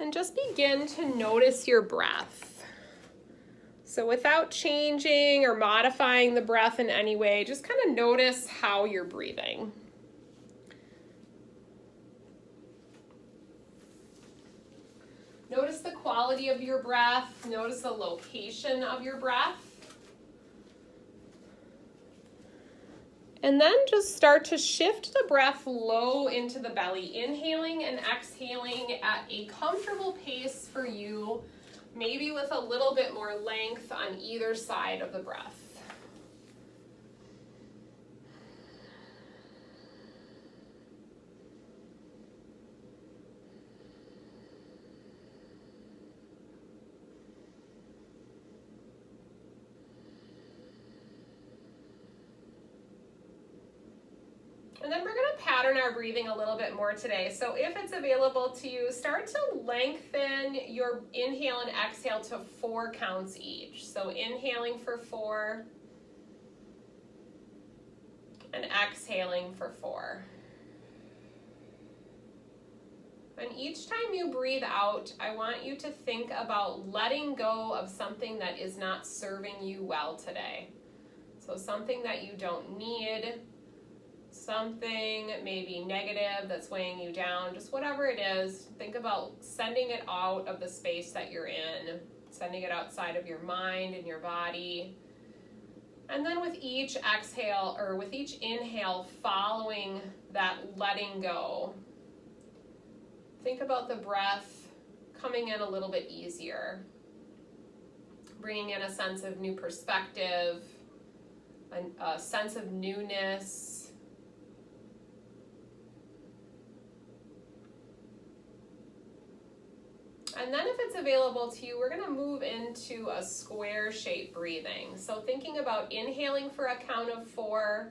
And just begin to notice your breath. So without changing or modifying the breath in any way, just kind of notice how you're breathing. Notice the quality of your breath. Notice the location of your breath. And then just start to shift the breath low into the belly, inhaling and exhaling at a comfortable pace for you, maybe with a little bit more length on either side of the breath. And then we're going to pattern our breathing a little bit more today. So if it's available to you, start to lengthen your inhale and exhale to 4 counts each. So inhaling for 4 and exhaling for 4. And each time you breathe out, I want you to think about letting go of something that is not serving you well today. So something that you don't need, something maybe negative that's weighing you down, just whatever it is, think about sending it out of the space that you're in, sending it outside of your mind and your body. And then with each exhale, or with each inhale, following that letting go, think about the breath coming in a little bit easier, bringing in a sense of new perspective, a sense of newness. And then if it's available to you, we're going to move into a square shape breathing. So thinking about inhaling for a count of 4,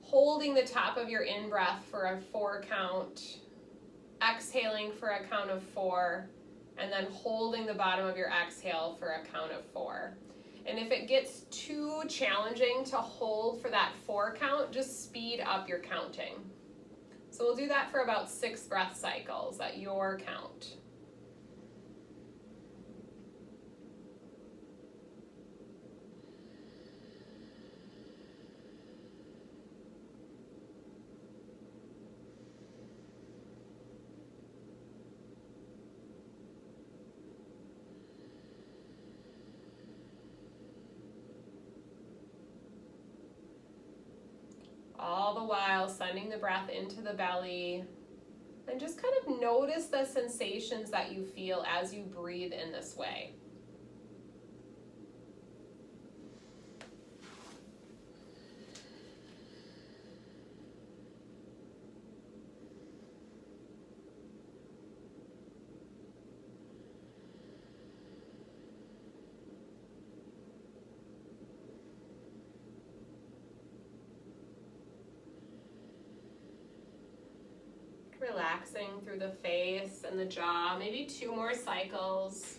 holding the top of your in-breath for a 4 count, exhaling for a count of 4, and then holding the bottom of your exhale for a count of 4. And if it gets too challenging to hold for that 4 count, just speed up your counting. So we'll do that for about 6 breath cycles at your count. All the while sending the breath into the belly, and just kind of notice the sensations that you feel as you breathe in this way. Relaxing through the face and the jaw, maybe 2 more cycles.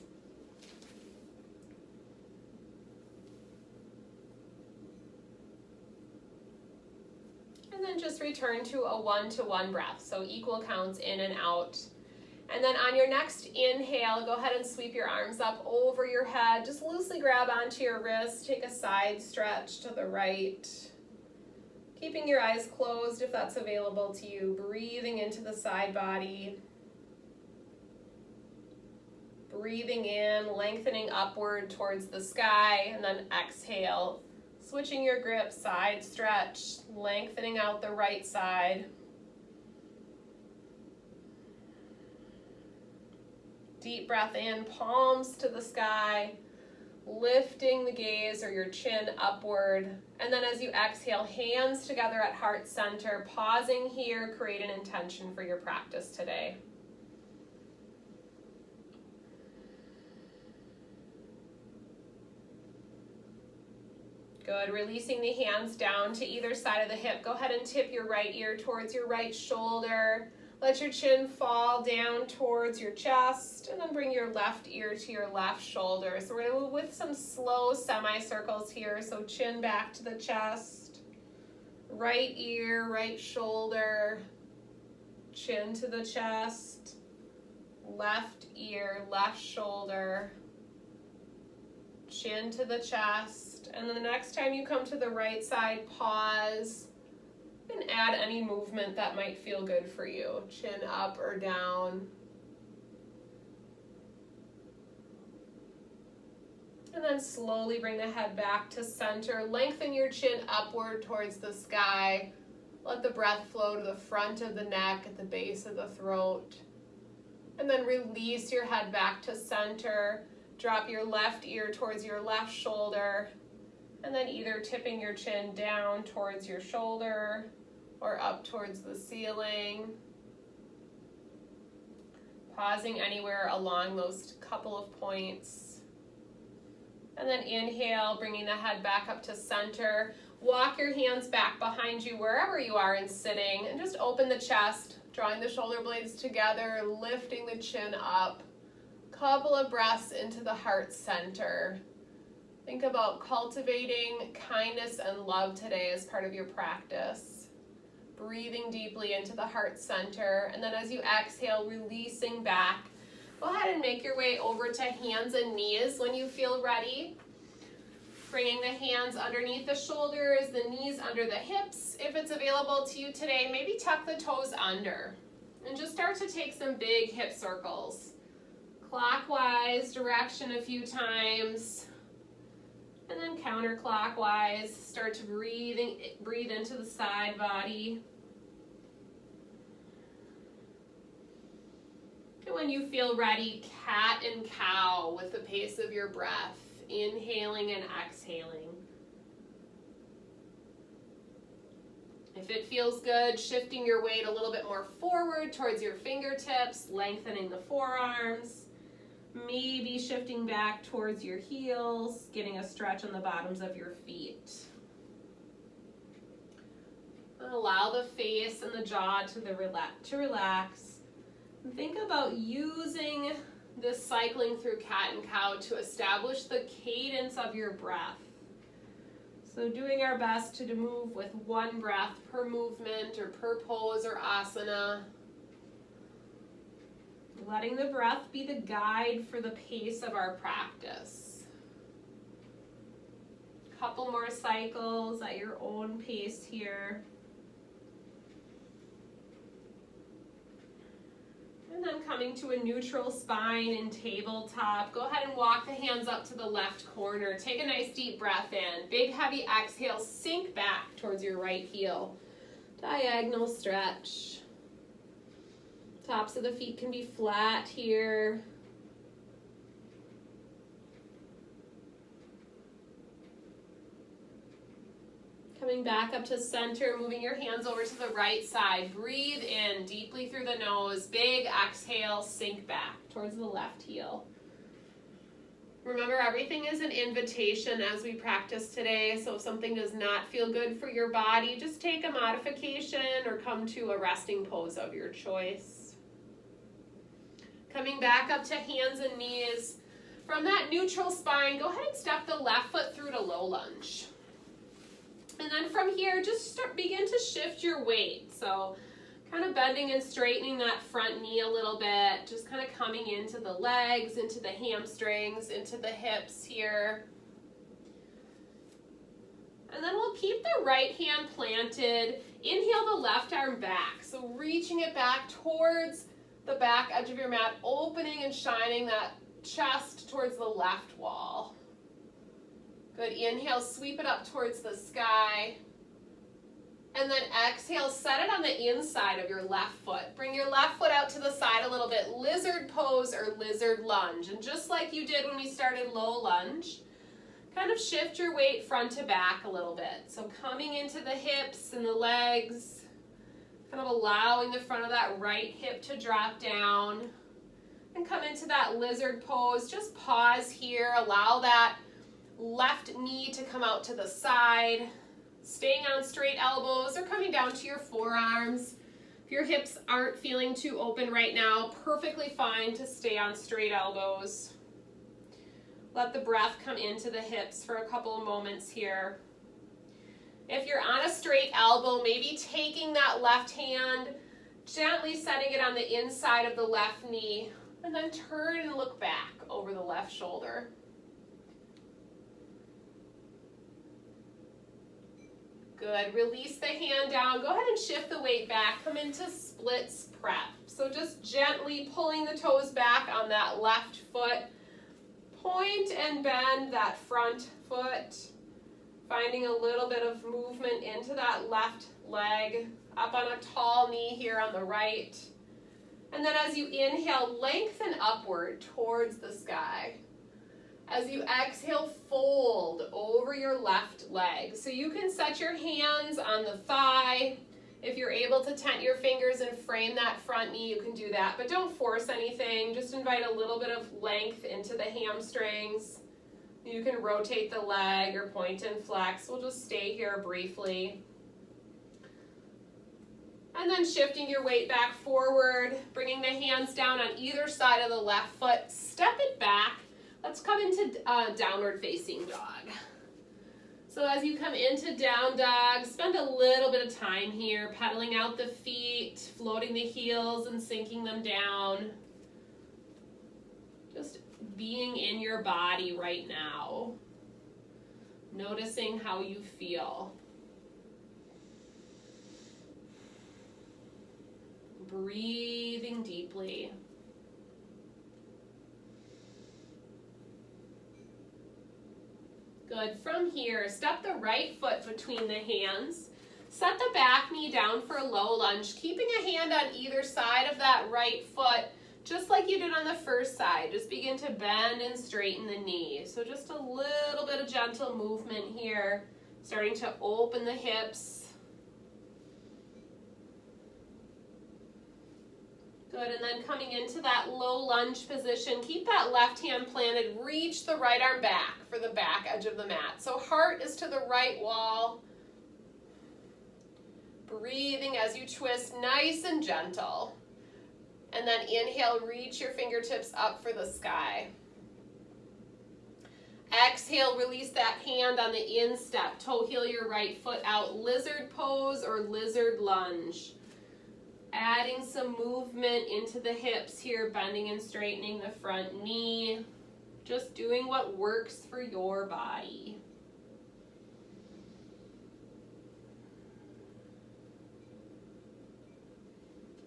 And then just return to a 1-to-1 breath, so equal counts in and out. And then on your next inhale, go ahead and sweep your arms up over your head. Just loosely grab onto your wrist, take a side stretch to the right. Keeping your eyes closed if that's available to you, breathing into the side body. Breathing in, lengthening upward towards the sky, and then exhale. Switching your grip, side stretch, lengthening out the right side. Deep breath in, palms to the sky. Lifting the gaze or your chin upward. And then as you exhale, hands together at heart center, pausing here, create an intention for your practice today. Good, releasing the hands down to either side of the hip. Go ahead and tip your right ear towards your right shoulder. Let your chin fall down towards your chest, and then bring your left ear to your left shoulder. So we're going to move with some slow semicircles here. So chin back to the chest, right ear, right shoulder, chin to the chest, left ear, left shoulder, chin to the chest. And then the next time you come to the right side, pause and add any movement that might feel good for you. Chin up or down. And then slowly bring the head back to center. Lengthen your chin upward towards the sky. Let the breath flow to the front of the neck, at the base of the throat. And then release your head back to center. Drop your left ear towards your left shoulder. And then either tipping your chin down towards your shoulder or up towards the ceiling. Pausing anywhere along those couple of points. And then inhale, bringing the head back up to center. Walk your hands back behind you wherever you are in sitting, and just open the chest, drawing the shoulder blades together, lifting the chin up. Couple of breaths into the heart center. Think about cultivating kindness and love today as part of your practice. Breathing deeply into the heart center, and then as you exhale, releasing back. Go ahead and make your way over to hands and knees when you feel ready. Bringing the hands underneath the shoulders, the knees under the hips. If it's available to you today, maybe tuck the toes under. And just start to take some big hip circles. Clockwise direction a few times. And then counterclockwise. Start to breathe into the side body. And when you feel ready, cat and cow with the pace of your breath, inhaling and exhaling. If it feels good, shifting your weight a little bit more forward towards your fingertips, lengthening the forearms, maybe shifting back towards your heels, getting a stretch on the bottoms of your feet. And allow the face and the jaw to relax. Think about using this cycling through cat and cow to establish the cadence of your breath. So doing our best to move with one breath per movement or per pose or asana. Letting the breath be the guide for the pace of our practice. Couple more cycles at your own pace here. And then coming to a neutral spine in tabletop. Go ahead and walk the hands up to the left corner. Take a nice deep breath in. Big heavy exhale, sink back towards your right heel. Diagonal stretch. Tops of the feet can be flat here. Coming back up to center, moving your hands over to the right side. Breathe in deeply through the nose. Big exhale, sink back towards the left heel. Remember, everything is an invitation as we practice today, so if something does not feel good for your body, just take a modification or come to a resting pose of your choice. Coming back up to hands and knees. From that neutral spine, go ahead and step the left foot through to low lunge. And then from here, just begin to shift your weight. So kind of bending and straightening that front knee a little bit, just kind of coming into the legs, into the hamstrings, into the hips here. And then we'll keep the right hand planted. Inhale the left arm back. So reaching it back towards the back edge of your mat, opening and shining that chest towards the left wall. Good, inhale, sweep it up towards the sky. And then exhale, set it on the inside of your left foot. Bring your left foot out to the side a little bit, lizard pose or lizard lunge. And just like you did when we started low lunge, kind of shift your weight front to back a little bit. So coming into the hips and the legs, kind of allowing the front of that right hip to drop down. And come into that lizard pose. Just pause here, allow that left knee to come out to the side, staying on straight elbows or coming down to your forearms. If your hips aren't feeling too open right now, perfectly fine to stay on straight elbows. Let the breath come into the hips for a couple of moments here. If you're on a straight elbow, maybe taking that left hand, gently setting it on the inside of the left knee, And then turn and look back over the left shoulder. Good, release the hand down. Go ahead and shift the weight back. Come into splits prep. So just gently pulling the toes back on that left foot. Point and bend that front foot. Finding a little bit of movement into that left leg. Up on a tall knee here on the right. And then as you inhale, lengthen upward towards the sky. As you exhale, fold over your left leg. So you can set your hands on the thigh. If you're able to tent your fingers and frame that front knee, you can do that. But don't force anything. Just invite a little bit of length into the hamstrings. You can rotate the leg or point and flex. We'll just stay here briefly. And then shifting your weight back forward, bringing the hands down on either side of the left foot. Step it back. Let's come into downward facing dog. So as you come into down dog, spend a little bit of time here, pedaling out the feet, floating the heels and sinking them down. Just being in your body right now. Noticing how you feel. Breathing deeply. Good. From here, step the right foot between the hands. Set the back knee down for a low lunge, keeping a hand on either side of that right foot, just like you did on the first side. Just begin to bend and straighten the knee. So just a little bit of gentle movement here, starting to open the hips. Good, and then coming into that low lunge position, keep that left hand planted, reach the right arm back for the back edge of the mat. So heart is to the right wall. Breathing as you twist, nice and gentle. And then inhale, reach your fingertips up for the sky. Exhale, release that hand on the instep, toe heel your right foot out, lizard pose or lizard lunge. Adding some movement into the hips here, bending and straightening the front knee. Just doing what works for your body.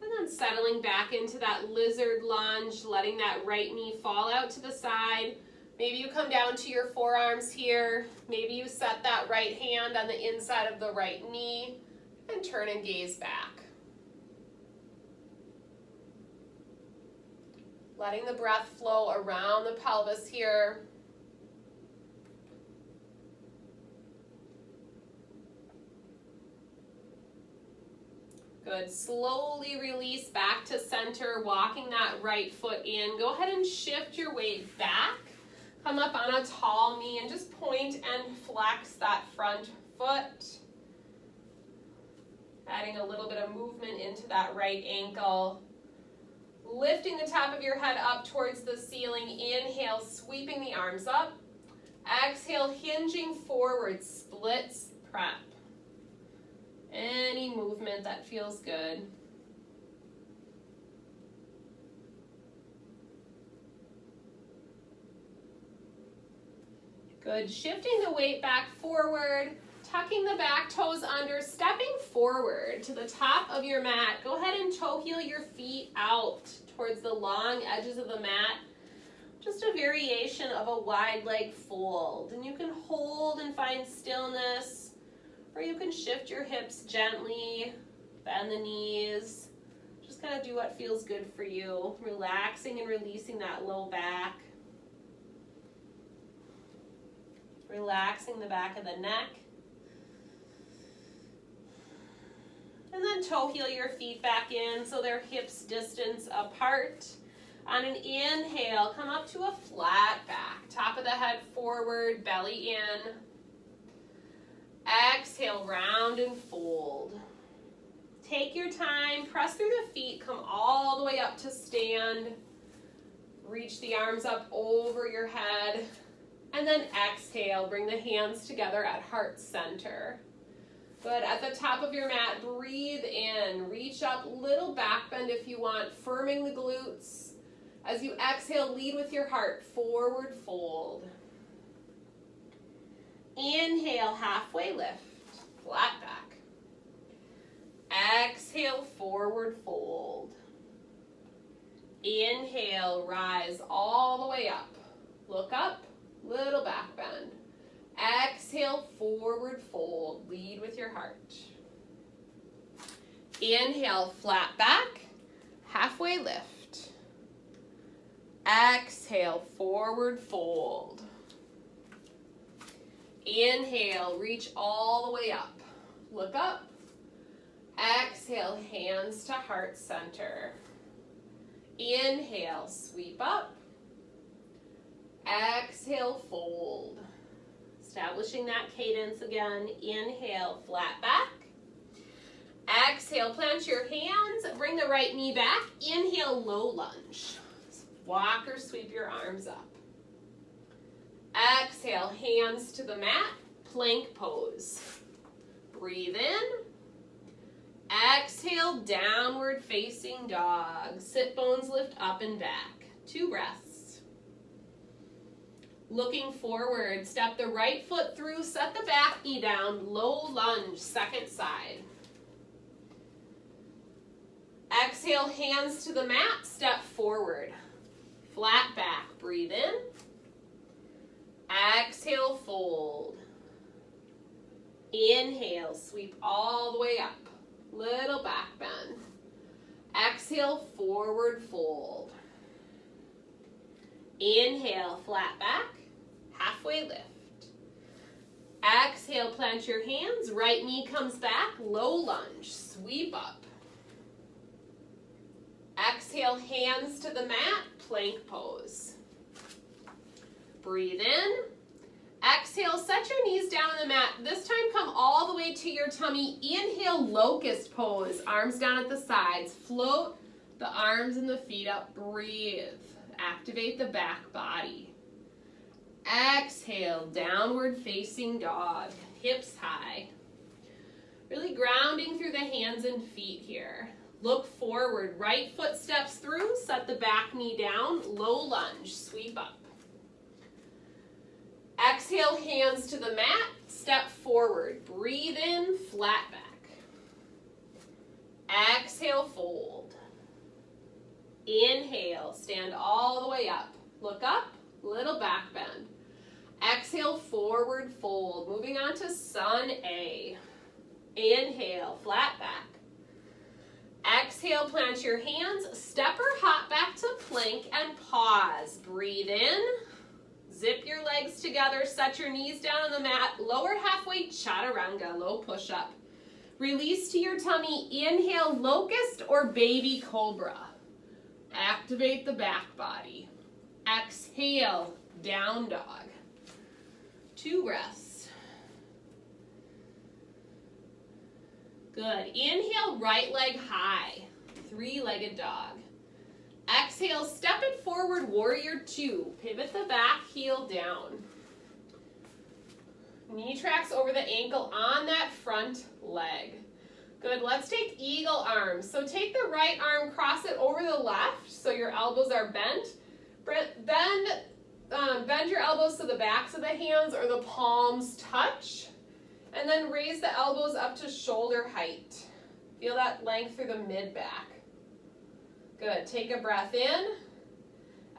And then settling back into that lizard lunge, letting that right knee fall out to the side. Maybe you come down to your forearms here. Maybe you set that right hand on the inside of the right knee and turn and gaze back. Letting the breath flow around the pelvis here. Good. Slowly release back to center, walking that right foot in. Go ahead and shift your weight back. Come up on a tall knee and just point and flex that front foot. Adding a little bit of movement into that right ankle. Lifting the top of your head up towards the ceiling. Inhale, sweeping the arms up. Exhale, hinging forward, splits prep. Any movement that feels good. Good. Shifting the weight back forward. Tucking the back toes under, stepping forward to the top of your mat. Go ahead and toe heel your feet out towards the long edges of the mat. Just a variation of a wide leg fold. And you can hold and find stillness, or you can shift your hips gently, bend the knees. Just kind of do what feels good for you. Relaxing and releasing that low back. Relaxing the back of the neck. And then toe heel your feet back in so they're hips distance apart. On an inhale, come up to a flat back. Top of the head forward, belly in. Exhale, round and fold. Take your time, press through the feet, come all the way up to stand. Reach the arms up over your head. And then exhale, bring the hands together at heart center. Good. At the top of your mat, breathe in. Reach up, little back bend if you want, firming the glutes. As you exhale, lead with your heart, forward fold. Inhale, halfway lift, flat back. Exhale, forward fold. Inhale, rise all the way up. Look up, little back bend. Exhale, forward fold. Lead with your heart. Inhale, flat back, halfway lift. Exhale, forward fold. Inhale, reach all the way up. Look up. Exhale, hands to heart center. Inhale, sweep up. Exhale, fold. Establishing that cadence again. Inhale, flat back. Exhale, plant your hands. Bring the right knee back. Inhale, low lunge. Walk or sweep your arms up. Exhale, hands to the mat. Plank pose. Breathe in. Exhale, downward facing dog. Sit bones lift up and back. 2 breaths. Looking forward, step the right foot through, set the back knee down, low lunge, second side. Exhale, hands to the mat, step forward. Flat back, breathe in. Exhale, fold. Inhale, sweep all the way up. Little back bend. Exhale, forward fold. Inhale, flat back, halfway lift. Exhale, plant your hands, right knee comes back, low lunge, sweep up. Exhale, hands to the mat, plank pose. Breathe in. Exhale, set your knees down on the mat. This time come all the way to your tummy. Inhale, locust pose. Arms down at the sides. Float the arms and the feet up. Breathe. Activate the back body. Exhale, downward facing dog. Hips high. Really grounding through the hands and feet here. Look forward. Right foot steps through. Set the back knee down. Low lunge. Sweep up. Exhale, hands to the mat, step forward. Breathe in, flat back. Exhale, fold. Inhale, stand all the way up. Look up, little back bend. Exhale, forward fold. Moving on to Sun A. Inhale, flat back. Exhale, plant your hands, step or hop back to plank and pause. Breathe in. Zip your legs together, set your knees down on the mat, lower halfway chaturanga, low push-up. Release to your tummy, inhale, locust or baby cobra. Activate the back body. Exhale, down dog. 2 breaths. Good. Inhale, right leg high, 3-legged dog. Exhale, step it forward, warrior 2. Pivot the back, heel down. Knee tracks over the ankle on that front leg. Good, let's take eagle arms. So take the right arm, cross it over the left so your elbows are bent. Bend your elbows to the backs of the hands or the palms touch. And then raise the elbows up to shoulder height. Feel that length through the mid-back. Good, take a breath in.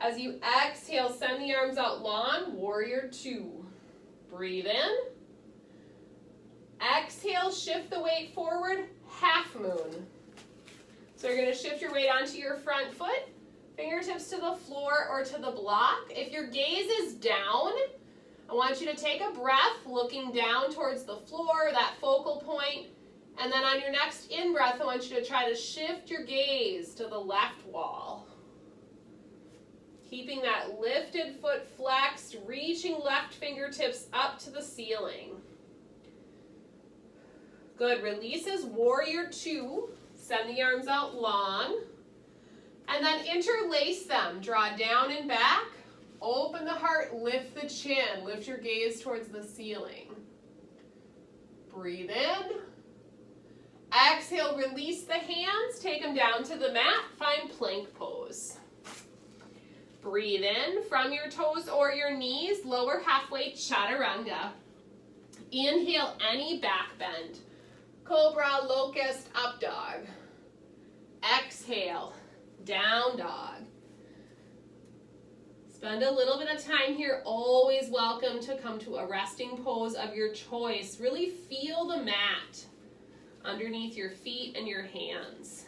As you exhale, send the arms out long, warrior 2. Breathe in. Exhale, shift the weight forward, half moon. So you're gonna shift your weight onto your front foot, fingertips to the floor or to the block. If your gaze is down, I want you to take a breath, looking down towards the floor, that focal point. And then on your next in-breath, I want you to try to shift your gaze to the left wall. Keeping that lifted foot flexed, reaching left fingertips up to the ceiling. Good, releases warrior 2. Send the arms out long. And then interlace them. Draw down and back. Open the heart, lift the chin. Lift your gaze towards the ceiling. Breathe in. Exhale, release the hands, take them down to the mat, find plank pose. Breathe in from your toes or your knees, lower halfway chaturanga. Inhale, any back bend. Cobra, locust, up dog. Exhale, down dog. Spend a little bit of time here. Always welcome to come to a resting pose of your choice. Really feel the mat underneath your feet and your hands.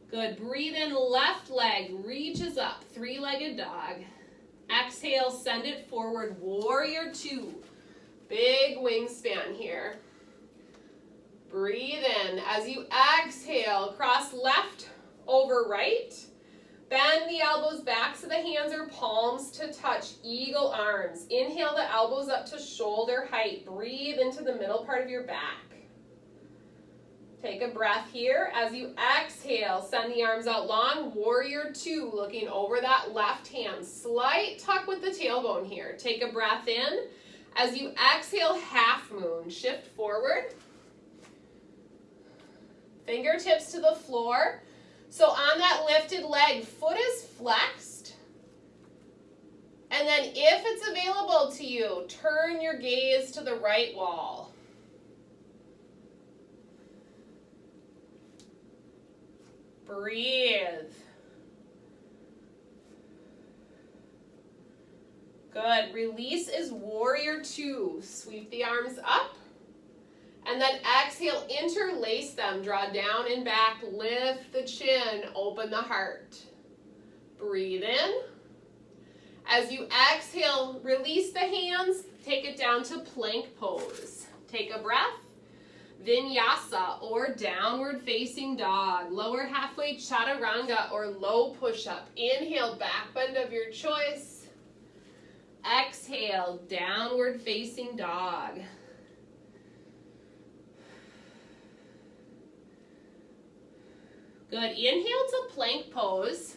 Good. Breathe in, left leg reaches up, three-legged dog. Exhale, send it forward, warrior two. Big wingspan here. Breathe in. As you exhale, cross left over right. Bend the elbows back so the hands are palms to touch, eagle arms. Inhale the elbows up to shoulder height. Breathe into the middle part of your back. Take a breath here. As you exhale, send the arms out long, warrior two, looking over that left hand. Slight tuck with the tailbone here. Take a breath in. As you exhale, half moon, shift forward. Fingertips to the floor. So on that lifted leg, foot is flexed. And then if it's available to you, turn your gaze to the right wall. Breathe. Good. Release is warrior two. Sweep the arms up. And then exhale, interlace them. Draw down and back. Lift the chin. Open the heart. Breathe in. As you exhale, release the hands. Take it down to plank pose. Take a breath. Vinyasa or downward facing dog. Lower halfway chaturanga or low push-up. Inhale, back bend of your choice. Exhale, downward facing dog. Good. Inhale to plank pose.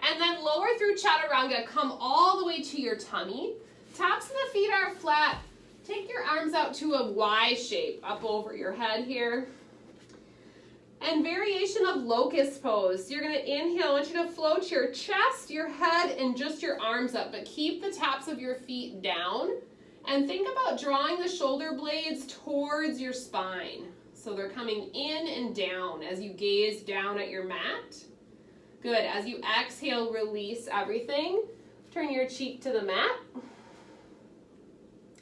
And then lower through chaturanga. Come all the way to your tummy. Tops of the feet are flat. Take your arms out to a Y shape up over your head here. And variation of locust pose. You're going to inhale. I want you to float your chest, your head, and just your arms up. But keep the tops of your feet down. And think about drawing the shoulder blades towards your spine. So they're coming in and down as you gaze down at your mat. Good. As you exhale, release everything. Turn your cheek to the mat.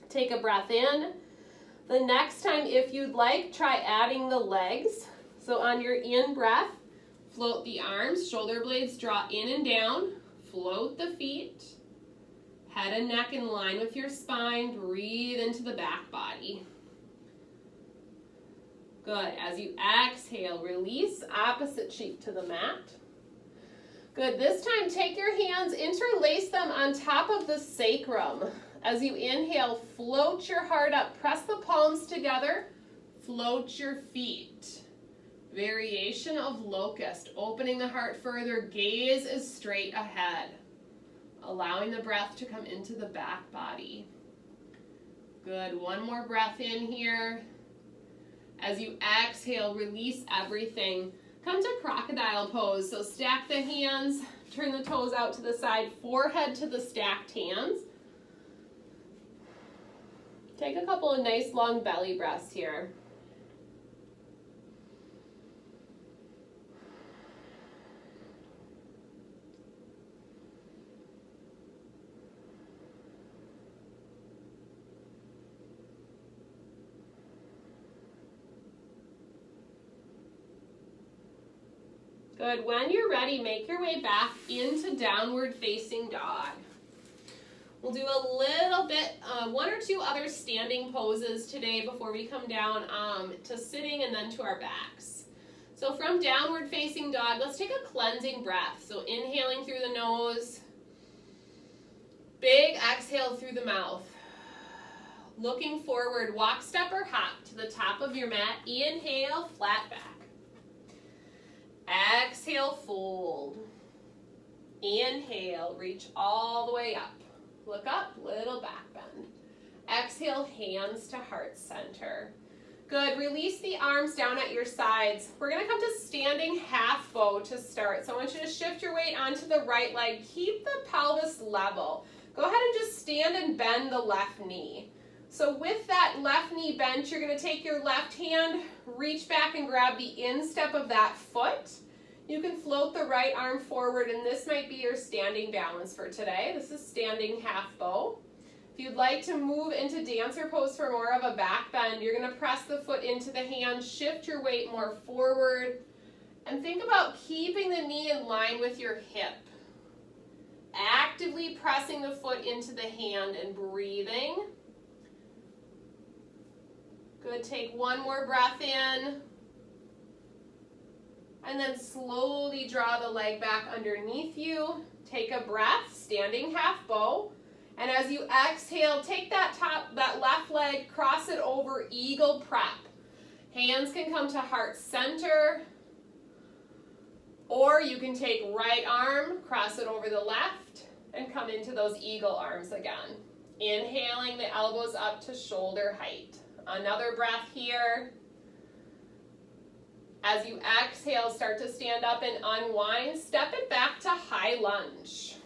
Take a breath in. The next time, if you'd like, try adding the legs. So on your in breath, float the arms, shoulder blades draw in and down, float the feet, head and neck in line with your spine, breathe into the back body. Good. As you exhale, release, opposite cheek to the mat. Good. This time, take your hands, interlace them on top of the sacrum. As you inhale, float your heart up, press the palms together, float your feet. Variation of locust, opening the heart further, gaze is straight ahead, allowing the breath to come into the back body. Good. One more breath in here. As you exhale, release everything. Come to crocodile pose. So stack the hands, turn the toes out to the side, forehead to the stacked hands. Take a couple of nice long belly breaths here. Good. When you're ready, make your way back into downward facing dog. We'll do a little bit, one or two other standing poses today before we come down to sitting and then to our backs. So from downward facing dog, let's take a cleansing breath. So inhaling through the nose, big exhale through the mouth. Looking forward, walk, step, or hop to the top of your mat. Inhale, flat back. Exhale, fold. Inhale, reach all the way up. Look up, little back bend. Exhale, hands to heart center. Good, release the arms down at your sides. We're gonna come to standing half bow to start. So I want you to shift your weight onto the right leg. Keep the pelvis level. Go ahead and just stand and bend the left knee. So with that left knee bent, you're gonna take your left hand, reach back and grab the instep of that foot. You can float the right arm forward, and this might be your standing balance for today. This is standing half bow. If you'd like to move into dancer pose for more of a back bend, you're gonna press the foot into the hand, shift your weight more forward, and think about keeping the knee in line with your hip. Actively pressing the foot into the hand and breathing. Good, take one more breath in. And then slowly draw the leg back underneath you. Take a breath, standing half bow. And as you exhale, take that left leg, cross it over, eagle prep. Hands can come to heart center, or you can take right arm, cross it over the left, and come into those eagle arms again. Inhaling the elbows up to shoulder height. Another breath here. As you exhale, start to stand up and unwind. Step it back to high lunge.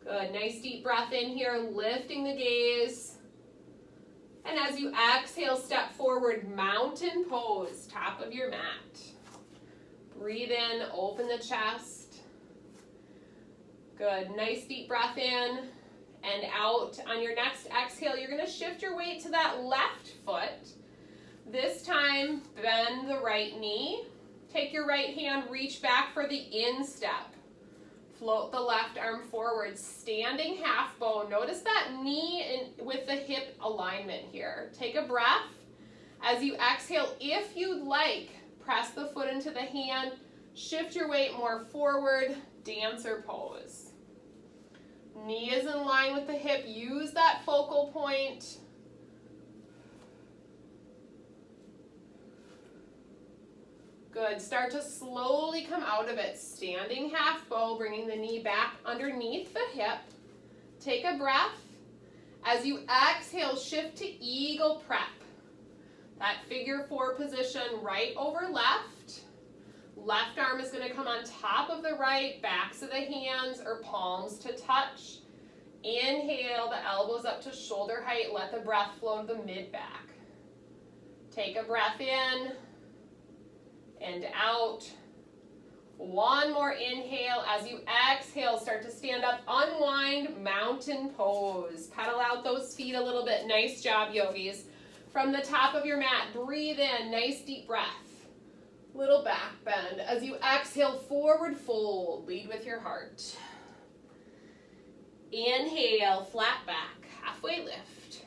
Good, nice deep breath in here, lifting the gaze. And as you exhale, step forward, mountain pose, top of your mat. Breathe in, open the chest. Good, nice deep breath in and out. On your next exhale, you're gonna shift your weight to that left foot. This time, bend the right knee. Take your right hand, reach back for the instep. Float the left arm forward, standing half bow. Notice that knee with the hip alignment here. Take a breath. As you exhale, if you'd like, press the foot into the hand, shift your weight more forward, dancer pose. Knee is in line with the hip, use that focal point. Good, start to slowly come out of it. Standing half bow, bringing the knee back underneath the hip. Take a breath. As you exhale, shift to eagle prep. That figure four position, right over left. Left arm is gonna come on top of the right, backs of the hands or palms to touch. Inhale, the elbows up to shoulder height. Let the breath flow to the mid-back. Take a breath in and out. One more inhale. As you exhale, start to stand up, unwind, mountain pose. Pedal out those feet a little bit. Nice job, yogis. From the top of your mat, breathe in, nice deep breath. Little back bend. As you exhale, forward fold. Lead with your heart. Inhale, flat back, halfway lift.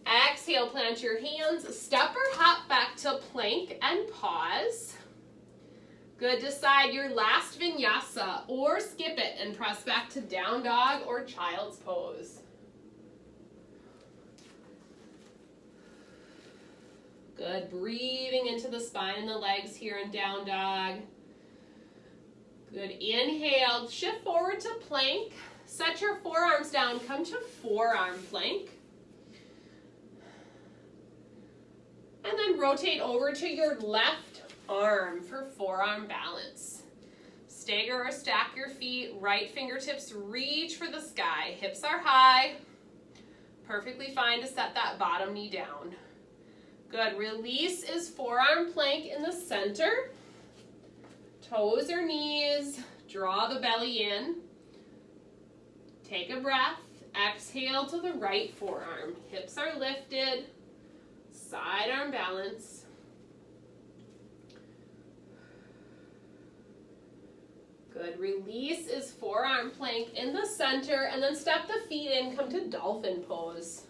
Exhale, plant your hands, step or hop back to plank and pause. Good, decide your last vinyasa or skip it and press back to down dog or child's pose. Good, breathing into the spine and the legs here in down dog. Good, inhale, shift forward to plank. Set your forearms down, come to forearm plank. And then rotate over to your left arm for forearm balance. Stagger or stack your feet, right fingertips reach for the sky. Hips are high. Perfectly fine to set that bottom knee down. Good, release is forearm plank in the center. Toes or knees, draw the belly in. Take a breath, exhale to the right forearm. Hips are lifted, side arm balance. Good, release is forearm plank in the center, and then step the feet in, come to dolphin pose.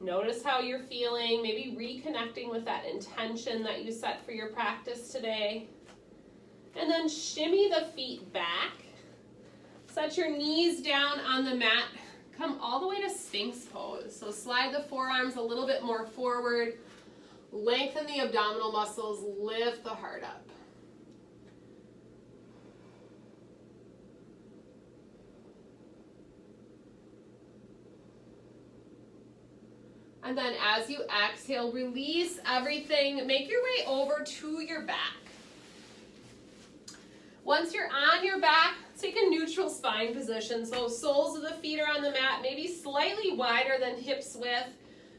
Notice how you're feeling, maybe reconnecting with that intention that you set for your practice today. And then shimmy the feet back. Set your knees down on the mat. Come all the way to Sphinx pose. So slide the forearms a little bit more forward. Lengthen the abdominal muscles, lift the heart up. And then as you exhale, release everything. Make your way over to your back. Once you're on your back, take a neutral spine position. So soles of the feet are on the mat, maybe slightly wider than hips width.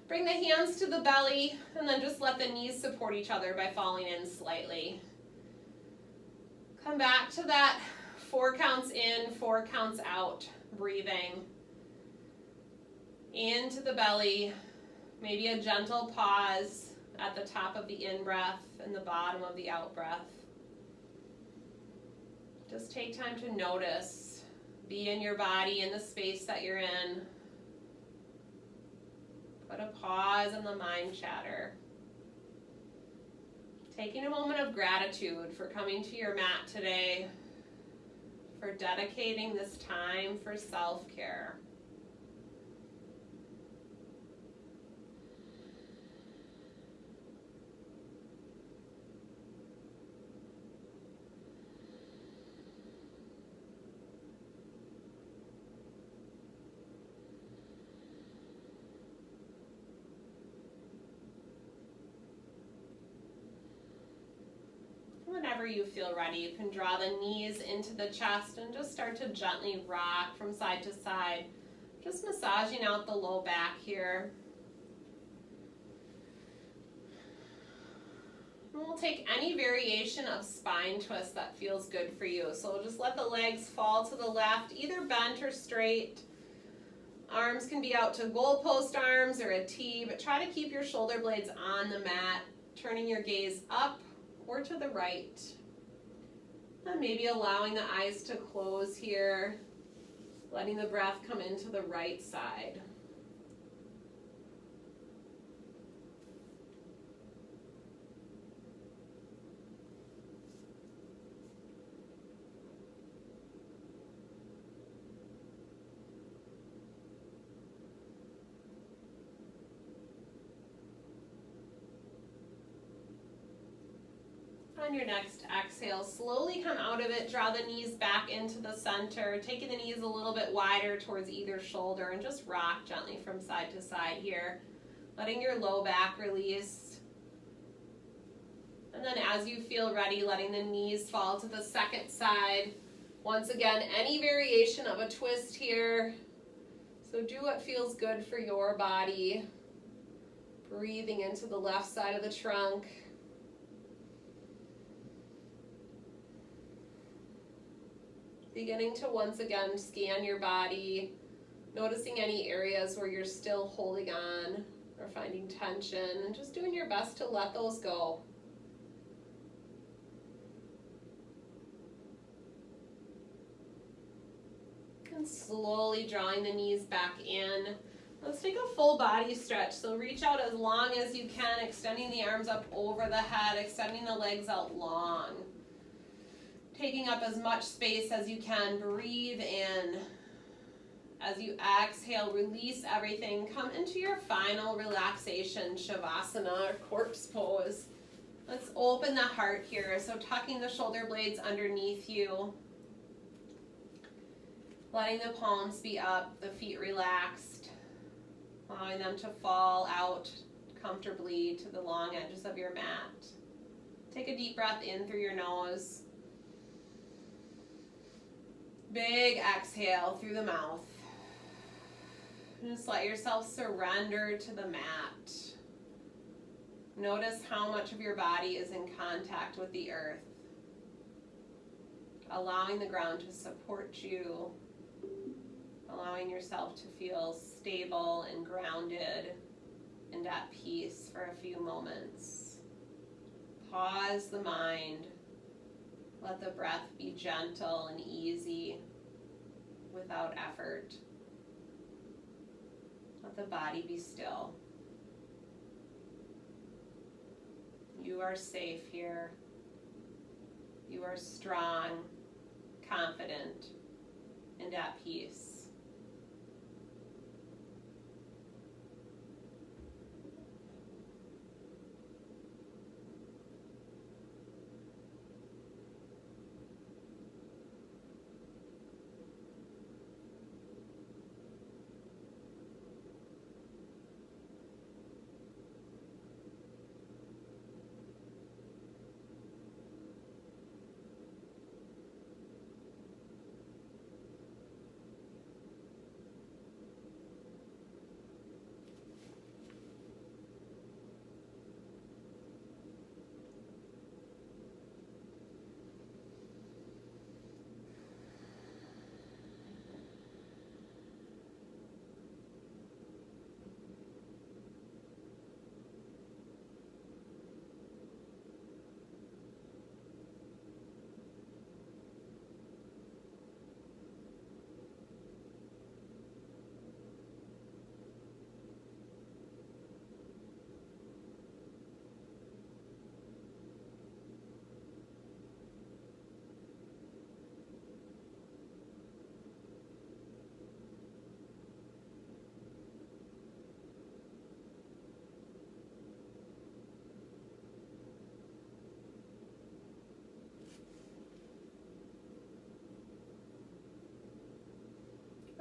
Bring the hands to the belly, and then just let the knees support each other by falling in slightly. Come back to that 4 counts in, 4 counts out, breathing. Into the belly, maybe a gentle pause at the top of the in-breath and the bottom of the out-breath. Just take time to notice, be in your body, in the space that you're in. Put a pause on the mind chatter. Taking a moment of gratitude for coming to your mat today, for dedicating this time for self-care. Whenever you feel ready, you can draw the knees into the chest and just start to gently rock from side to side, just massaging out the low back here. And we'll take any variation of spine twist that feels good for you. So just let the legs fall to the left, either bent or straight. Arms can be out to goalpost arms or a T, but try to keep your shoulder blades on the mat, turning your gaze up or to the right. And maybe allowing the eyes to close here, letting the breath come into the right side. On your next exhale, slowly come out of it, draw the knees back into the center, taking the knees a little bit wider towards either shoulder, and just rock gently from side to side here, letting your low back release. And then as you feel ready, letting the knees fall to the second side. Once again, any variation of a twist here. So do what feels good for your body. Breathing into the left side of the trunk. Beginning to once again scan your body, noticing any areas where you're still holding on or finding tension, and just doing your best to let those go. And slowly drawing the knees back in. Let's take a full body stretch. So reach out as long as you can, extending the arms up over the head, extending the legs out long. Taking up as much space as you can, breathe in. As you exhale, release everything. Come into your final relaxation, Shavasana, or corpse pose. Let's open the heart here. So tucking the shoulder blades underneath you. Letting the palms be up, the feet relaxed. Allowing them to fall out comfortably to the long edges of your mat. Take a deep breath in through your nose. Big exhale through the mouth. And just let yourself surrender to the mat. Notice how much of your body is in contact with the earth. Allowing the ground to support you. Allowing yourself to feel stable and grounded and at peace for a few moments. Pause the mind. Let the breath be gentle and easy without effort. Let the body be still. You are safe here. You are strong, confident, and at peace.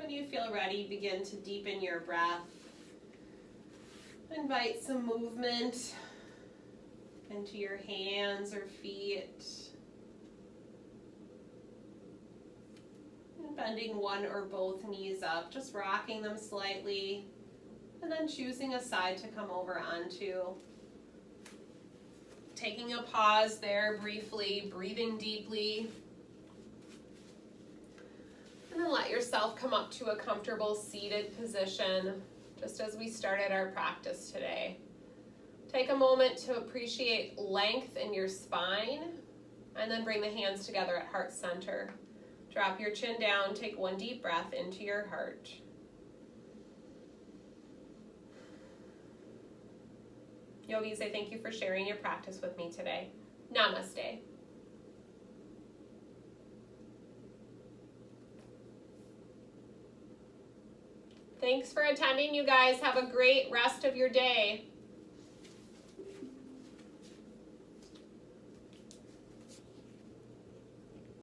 When you feel ready, begin to deepen your breath. Invite some movement into your hands or feet. And bending one or both knees up, just rocking them slightly, and then choosing a side to come over onto. Taking a pause there briefly, breathing deeply. And then let yourself come up to a comfortable seated position, just as we started our practice today. Take a moment to appreciate length in your spine, and then bring the hands together at heart center. Drop your chin down, take one deep breath into your heart. Yogis, I thank you for sharing your practice with me today. Namaste. Thanks for attending, you guys. Have a great rest of your day.